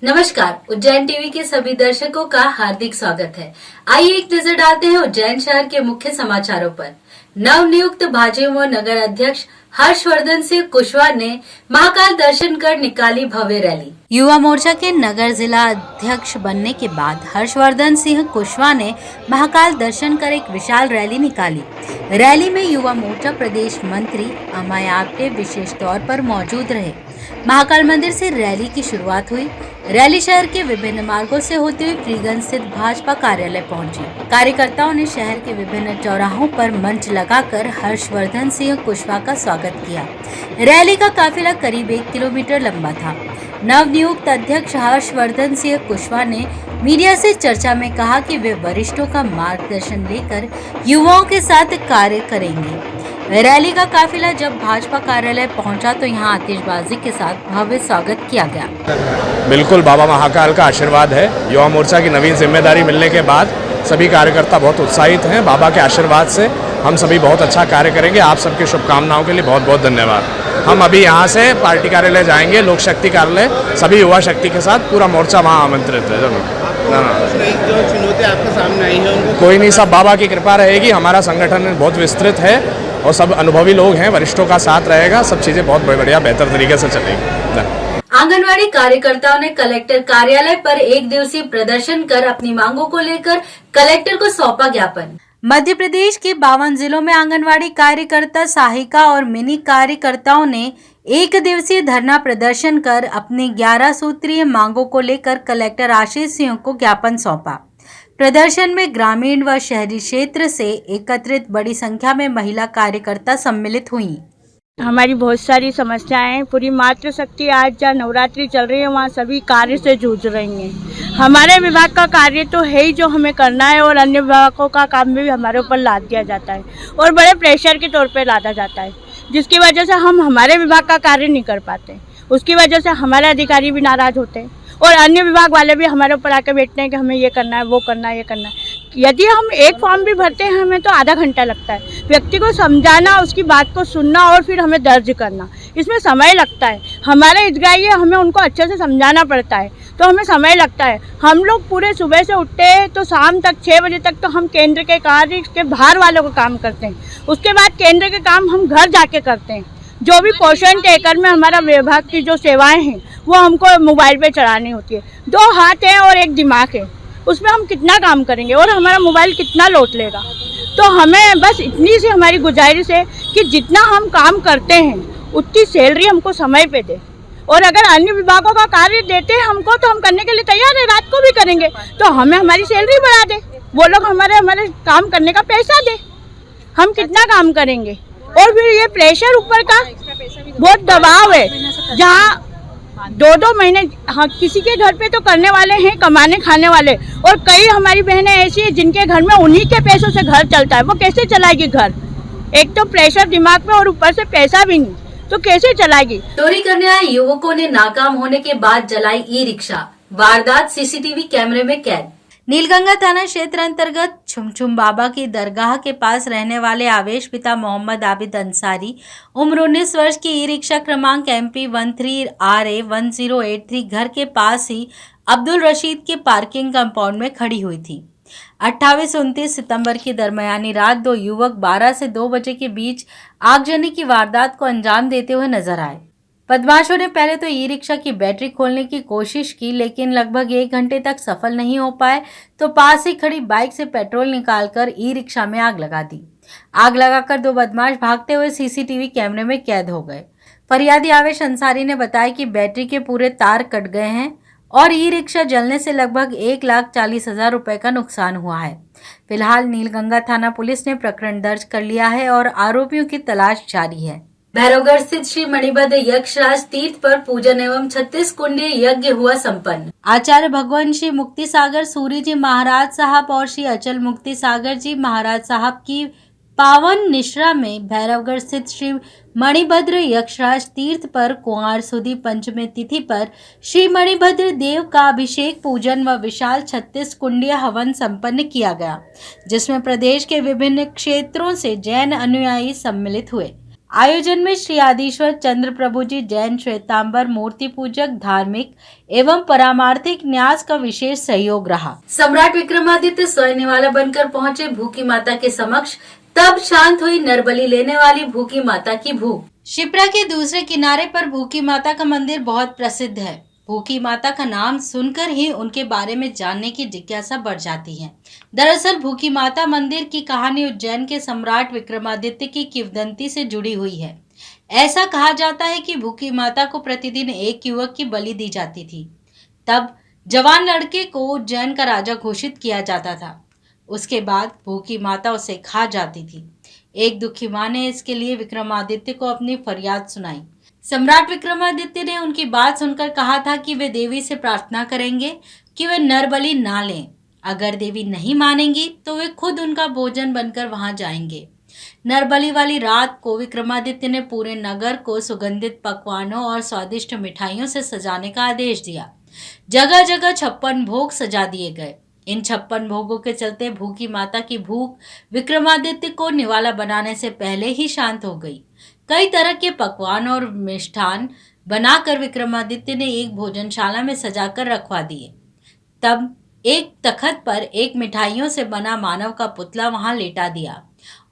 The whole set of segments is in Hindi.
नमस्कार, उज्जैन टीवी के सभी दर्शकों का हार्दिक स्वागत है। आइए एक नजर डालते हैं उज्जैन शहर के मुख्य समाचारों पर। नवनियुक्त भाजपा नगर अध्यक्ष हर्षवर्धन सिंह कुशवाहा ने महाकाल दर्शन कर निकाली भव्य रैली। युवा मोर्चा के नगर जिला अध्यक्ष बनने के बाद हर्षवर्धन सिंह कुशवाहा ने महाकाल दर्शन कर एक विशाल रैली निकाली। रैली में युवा मोर्चा प्रदेश मंत्री अमाय आप्टे विशेष तौर पर मौजूद रहे। महाकाल मंदिर से रैली की शुरुआत हुई। रैली शहर के विभिन्न मार्गों से होते हुए फ्रीगंज स्थित भाजपा कार्यालय पहुंची। कार्यकर्ताओं ने शहर के विभिन्न चौराहों पर मंच लगाकर हर्षवर्धन सिंह कुशवाहा का स्वागत किया। रैली का काफिला करीब 1 किलोमीटर लंबा था। नवनियुक्त अध्यक्ष हर्षवर्धन सिंह कुशवाहा ने मीडिया से चर्चा में कहा कि वे वरिष्ठों का मार्गदर्शन लेकर युवाओं के साथ कार्य करेंगे। रैली का काफिला जब भाजपा कार्यालय पहुंचा तो यहां आतिशबाजी के साथ भव्य स्वागत किया गया। बिल्कुल बाबा महाकाल का आशीर्वाद है। युवा मोर्चा की नवीन जिम्मेदारी मिलने के बाद सभी कार्यकर्ता बहुत उत्साहित हैं। बाबा के आशीर्वाद से हम सभी बहुत अच्छा कार्य करेंगे। आप सबकी शुभकामनाओं के लिए बहुत बहुत धन्यवाद। हम अभी यहाँ से पार्टी कार्यालय जाएंगे, लोक शक्ति कार्यालय, सभी युवा शक्ति के साथ पूरा मोर्चा वहाँ आमंत्रित है। जो चुनौती आपके सामने आई है उनको कोई नहीं, सब बाबा की कृपा रहेगी। हमारा संगठन बहुत विस्तृत है और सब अनुभवी लोग हैं, वरिष्ठों का साथ रहेगा, सब चीजें बहुत बढ़िया बेहतर तरीके से चलेगी। आंगनवाड़ी कार्यकर्ताओं ने कलेक्टर कार्यालय पर 1 दिवसीय प्रदर्शन कर अपनी मांगों को लेकर कलेक्टर को सौंपा ज्ञापन। मध्य प्रदेश के 52 जिलों में आंगनवाड़ी कार्यकर्ता, सहायिका और मिनी कार्यकर्ताओं ने 1 दिवसीय धरना प्रदर्शन कर अपनी 11 सूत्रीय मांगों को लेकर कलेक्टर आशीष सिंह को ज्ञापन सौंपा। प्रदर्शन में ग्रामीण व शहरी क्षेत्र से एकत्रित बड़ी संख्या में महिला कार्यकर्ता सम्मिलित हुई। हमारी बहुत सारी समस्याएं, पूरी मातृशक्ति आज जहाँ नवरात्रि चल रही है वहाँ सभी कार्य से जूझ रही हैं। हमारे विभाग का कार्य तो है ही जो हमें करना है, और अन्य विभागों का काम भी हमारे ऊपर लाद दिया जाता है और बड़े प्रेशर के तौर पे लादा जाता है, जिसकी वजह से हम हमारे विभाग का कार्य नहीं कर पाते। उसकी वजह से हमारे अधिकारी भी नाराज होते हैं और अन्य विभाग वाले भी हमारे ऊपर आके बैठते हैं कि हमें ये करना है, वो करना है, ये करना है। यदि हम एक फॉर्म भी भरते हैं हमें तो आधा घंटा लगता है। व्यक्ति को समझाना, उसकी बात को सुनना और फिर हमें दर्ज करना, इसमें समय लगता है। हमारे हितग्राही है, हमें उनको अच्छे से समझाना पड़ता है, तो हमें समय लगता है। हम लोग पूरे सुबह से उठते हैं तो शाम तक 6 बजे तक तो हम केंद्र के कार्य के बाहर वालों को काम करते हैं। उसके बाद केंद्र के काम हम घर जाके करते हैं। जो भी पोषण टेकर में हमारा विभाग की जो सेवाएं हैं वो हमको मोबाइल पे चलानी होती है। 2 हाथ हैं और 1 दिमाग है, उसमें हम कितना काम करेंगे और हमारा मोबाइल कितना लोड लेगा। तो हमें बस इतनी सी हमारी गुजारिश है कि जितना हम काम करते हैं उतनी सैलरी हमको समय पे दे, और अगर अन्य विभागों का कार्य देते हैं हमको तो हम करने के लिए तैयार है, रात को भी करेंगे, तो हमें हमारी सैलरी बढ़ा दे, वो लोग हमारे काम करने का पैसा दे। हम कितना काम करेंगे। और फिर ये प्रेशर ऊपर का बहुत दबाव है, जहाँ 2-2 महीने, हाँ किसी के घर पे तो करने वाले हैं, कमाने खाने वाले, और कई हमारी बहनें ऐसी हैं जिनके घर में उन्हीं के पैसों से घर चलता है। वो कैसे चलाएगी घर? एक तो प्रेशर दिमाग में और ऊपर से पैसा भी नहीं, तो कैसे चलाएगी? चोरी करने आए युवकों ने नाकाम होने के बाद जलाई ई-रिक्शा। वारदात सीसीटीवी कैमरे में कैद। नीलगंगा थाना क्षेत्र अंतर्गत छुमछुम बाबा की दरगाह के पास रहने वाले आवेश पिता मोहम्मद आबिद अंसारी उम्र 19 वर्ष की ई-रिक्शा क्रमांक MP 13RA1083 घर के पास ही अब्दुल रशीद के पार्किंग कंपाउंड में खड़ी हुई थी। 28-29 सितंबर की दरमियानी रात 2 युवक 12 से 2 बजे के बीच आगजनी की वारदात को अंजाम देते हुए नजर आए। बदमाशों ने पहले तो ई-रिक्शा की बैटरी खोलने की कोशिश की, लेकिन लगभग 1 घंटे तक सफल नहीं हो पाए तो पास ही खड़ी बाइक से पेट्रोल निकालकर ई-रिक्शा में आग लगा दी। आग लगाकर 2 बदमाश भागते हुए सीसीटीवी कैमरे में कैद हो गए। फरियादी आवेश अंसारी ने बताया कि बैटरी के पूरे तार कट गए हैं और ई-रिक्शा जलने से लगभग 1,40,000 रुपए का नुकसान हुआ है। फिलहाल नीलगंगा थाना पुलिस ने प्रकरण दर्ज कर लिया है और आरोपियों की तलाश जारी है। भैरवगढ़ स्थित श्री मणिभद्र यक्षराज तीर्थ पर पूजन एवं 36 कुंडीय यज्ञ हुआ संपन्न। आचार्य भगवान श्री मुक्ति सागर सूरी जी महाराज साहब और श्री अचल मुक्ति सागर जी महाराज साहब की पावन निश्रा में भैरवगढ़ स्थित श्री मणिभद्र यक्षराज तीर्थ पर कुंवार सुदी पंचमी तिथि पर श्री मणिभद्र देव का अभिषेक पूजन व विशाल 36 कुंडीय हवन संपन्न किया गया, जिसमें प्रदेश के विभिन्न क्षेत्रों से जैन अनुयायी सम्मिलित हुए। आयोजन में श्री आदिश्वर चंद्र प्रभु जी जैन श्वेतांबर मूर्ति पूजक धार्मिक एवं परामार्थिक न्यास का विशेष सहयोग रहा। सम्राट विक्रमादित्य स्वयं निवाला बनकर पहुंचे भूखी माता के समक्ष, तब शांत हुई नरबली लेने वाली भूखी माता की भूख। शिप्रा के दूसरे किनारे पर भूखी माता का मंदिर बहुत प्रसिद्ध है। भूखी माता का नाम सुनकर ही उनके बारे में जानने की जिज्ञासा बढ़ जाती है। दरअसल भूखी माता मंदिर की कहानी उज्जैन के सम्राट विक्रमादित्य की किंवदंती से जुड़ी हुई है। ऐसा कहा जाता है कि भूखी माता को प्रतिदिन एक युवक की बलि दी जाती थी। तब जवान लड़के को उज्जैन का राजा घोषित किया जाता था। उसके बाद भूखी माता उसे खा जाती थी। एक दुखी मां ने इसके लिए विक्रमादित्य को अपनी फरियाद सुनाई। सम्राट विक्रमादित्य ने उनकी बात सुनकर कहा था कि वे देवी से प्रार्थना करेंगे कि वे नरबलि ना लें। अगर देवी नहीं मानेंगी तो वे खुद उनका भोजन बनकर वहां जाएंगे। नरबलि वाली रात को विक्रमादित्य ने पूरे नगर को सुगंधित पकवानों और स्वादिष्ट मिठाइयों से सजाने का आदेश दिया। जगह जगह 56 भोग सजा दिए गए। इन 56 भोगों के चलते भूखी माता की भूख विक्रमादित्य को निवाला बनाने से पहले ही शांत हो गई। कई तरह के पकवान और मिष्ठान बनाकर विक्रमादित्य ने एक भोजनशाला में सजाकर रखवा दिए। तब एक तख्त पर एक मिठाइयों से बना मानव का पुतला वहां लेटा दिया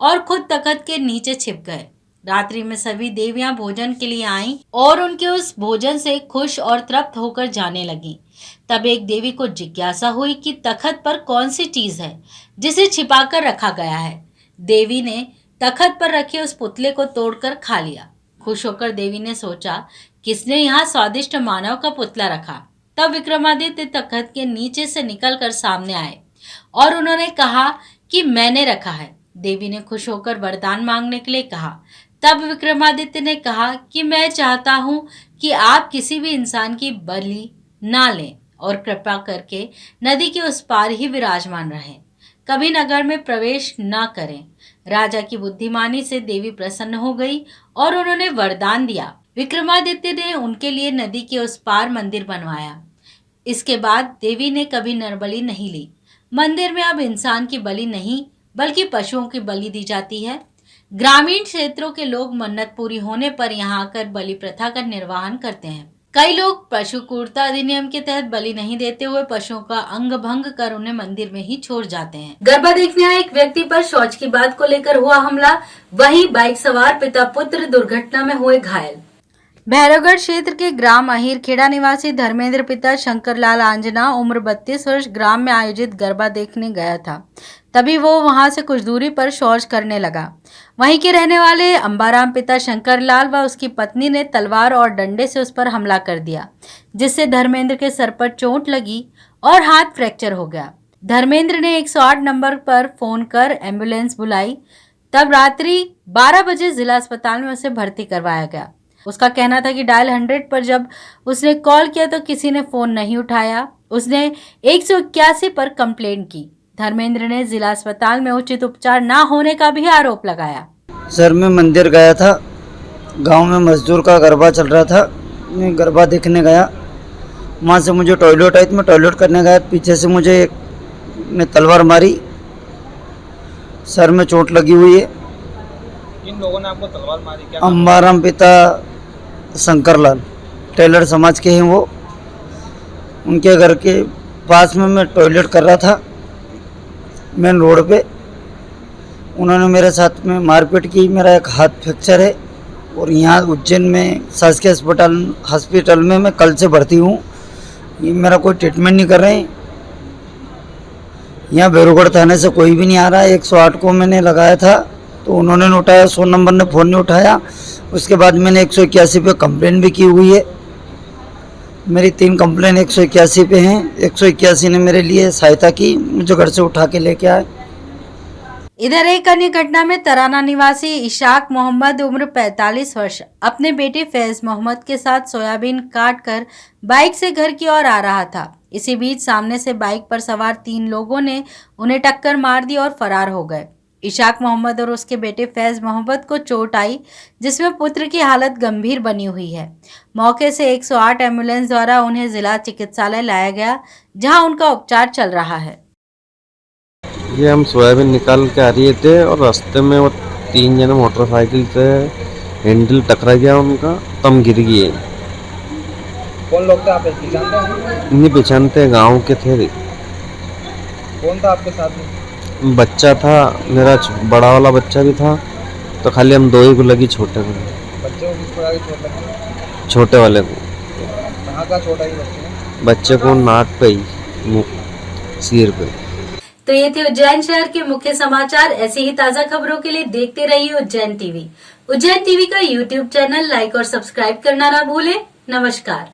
और खुद तख्त के नीचे छिप गए। रात्रि में सभी देवियां भोजन के लिए आईं और उनके उस भोजन से खुश और तृप्त होकर जाने लगीं। तब एक देवी को जिज्ञासा हुई कि तख्त पर कौन सी चीज है जिसे छिपाकर रखा गया है। देवी ने तख्त पर रखे उस पुतले को तोड़कर खा लिया। खुश होकर देवी ने सोचा, किसने यहाँ स्वादिष्ट मानव का पुतला रखा। तब विक्रमादित्य तख्त के नीचे से निकलकर सामने आए और उन्होंने कहा कि मैंने रखा है। देवी ने खुश होकर वरदान मांगने के लिए कहा। तब विक्रमादित्य ने कहा कि मैं चाहता हूँ कि आप किसी भी इंसान की बलि ना लें और कृपा करके नदी के उस पार ही विराजमान रहें, कभी नगर में प्रवेश ना करें। राजा की बुद्धिमानी से देवी प्रसन्न हो गई और उन्होंने वरदान दिया। विक्रमादित्य ने उनके लिए नदी के उस पार मंदिर बनवाया। इसके बाद देवी ने कभी नरबलि नहीं ली। मंदिर में अब इंसान की बलि नहीं बल्कि पशुओं की बलि दी जाती है। ग्रामीण क्षेत्रों के लोग मन्नत पूरी होने पर यहाँ आकर बलि प्रथा का निर्वहन करते हैं। कई लोग पशु क्रूरता अधिनियम के तहत बलि नहीं देते हुए पशुओं का अंग भंग कर उन्हें मंदिर में ही छोड़ जाते हैं। गरबा देखने आए एक व्यक्ति पर शौच की बात को लेकर हुआ हमला, वहीं बाइक सवार पिता पुत्र दुर्घटना में हुए घायल। भैरवगढ़ क्षेत्र के ग्राम अहीर खेड़ा निवासी धर्मेंद्र पिता शंकरलाल आंजना उम्र 32 वर्ष ग्राम में आयोजित गरबा देखने गया था। तभी वो वहां से कुछ दूरी पर शौच करने लगा। वहीं के रहने वाले अंबाराम पिता शंकरलाल व उसकी पत्नी ने तलवार और डंडे से उस पर हमला कर दिया, जिससे धर्मेंद्र के सर पर चोट लगी और हाथ फ्रैक्चर हो गया। धर्मेंद्र ने 108 नंबर पर फोन कर एम्बुलेंस बुलाई। तब रात्रि 12 बजे जिला अस्पताल में उसे भर्ती करवाया गया। उसका कहना था कि डायल 100 पर जब उसने कॉल किया तो किसी ने फोन नहीं उठाया। उसने 181 पर कंप्लेंट की। धर्मेंद्र ने जिला अस्पताल में उचित उपचार न होने का भी आरोप लगाया। सर मैं मंदिर गया था, गांव में मजदूर का गरबा चल रहा था। मैं गरबा देखने गया, वहाँ से मुझे टॉयलेट आई तो मैं टॉयलेट करने गया। पीछे से मुझे एक ने तलवार मारी, सर में चोट लगी हुई है। किन लोगों ने आपको तलवार मारी? क्या अंबाराम पिता शंकरलाल टेलर समाज के हैं वो। उनके घर के पास में मैं टॉयलेट कर रहा था मेन रोड पे। उन्होंने मेरे साथ में मारपीट की। मेरा एक हाथ फ्रैक्चर है और यहाँ उज्जैन में शासकीय हॉस्पिटल में मैं कल से भर्ती हूँ। ये मेरा कोई ट्रीटमेंट नहीं कर रहे हैं। यहाँ भैरवगढ़ थाने से कोई भी नहीं आ रहा है। 108 को मैंने लगाया था तो उन्होंने नहीं उठाया, 100 नंबर ने फ़ोन नहीं उठाया। उसके बाद मैंने 181 पे कंप्लेन भी की हुई है। मेरी 3 कंप्लेन 181 पे हैं। 181 ने मेरे लिए सहायता की, मुझे घर से उठा के लेके आए। इधर एक अन्य घटना में तराना निवासी इशाक मोहम्मद उम्र 45 वर्ष अपने बेटे फैज मोहम्मद के साथ सोयाबीन काटकर बाइक से घर की ओर आ रहा था। इसी बीच सामने से बाइक पर सवार 3 लोगों ने उन्हें टक्कर मार दी और फरार हो गए। इशाक मोहम्मद और उसके बेटे फैज मोहम्मद को चोट आई, जिसमें पुत्र की हालत गंभीर बनी हुई है। मौके से 108 एम्बुलेंस द्वारा उन्हें जिला चिकित्सालय लाया गया, जहां उनका उपचार चल रहा है। ये हम सोयाबीन निकाल के आ रहे थे और रास्ते में वो 3 जने मोटरसाइकिल से हैंडल टकरा गया उनका, तम गिर गए। कौन लोग थे, आप पहचानते हैं? नहीं पहचानते, गांव के थे। कौन था आपके साथ में? बच्चा था मेरा, बड़ा वाला बच्चा भी था, तो खाली हम 2 ही को लगी, छोटे को। बच्चे को किस प्रकार की चोट लगी? छोटे वाले को। कहाँ का चोट आई बच्चे को? बच्चे को नाक पे ही, मुँह, सिर पे। तो ये थे उज्जैन शहर के मुख्य समाचार। ऐसी ही ताजा खबरों के लिए देखते रहिए उज्जैन टीवी। उज्जैन टीवी का यूट्यूब चैनल लाइक और सब्सक्राइब करना ना भूलें। नमस्कार।